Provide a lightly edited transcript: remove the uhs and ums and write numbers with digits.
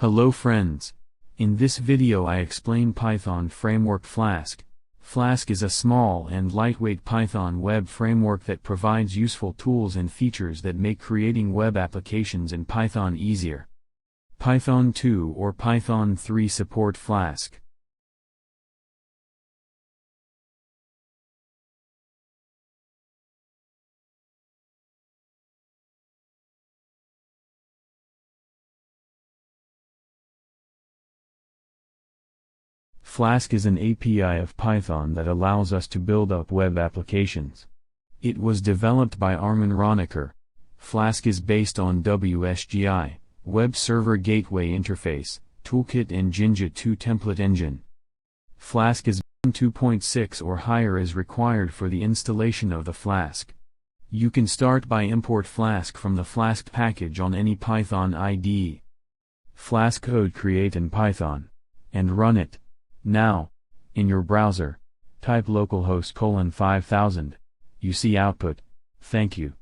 Hello friends. In this video I explain Python framework Flask. Flask is a small and lightweight Python web framework that provides useful tools and features that make creating web applications in Python easier. Python 2 or Python 3 support Flask. Flask is an API of Python that allows us to build up web applications. It was developed by Armin Ronacher. Flask is based on WSGI, Web Server Gateway Interface, Toolkit and Jinja 2 template engine. Flask is 2.6 or higher is required for the installation of the Flask. You can start by import Flask from the Flask package on any Python IDE. Flask code create in Python. And run it. Now, in your browser, type localhost :5000. You see output. Thank you.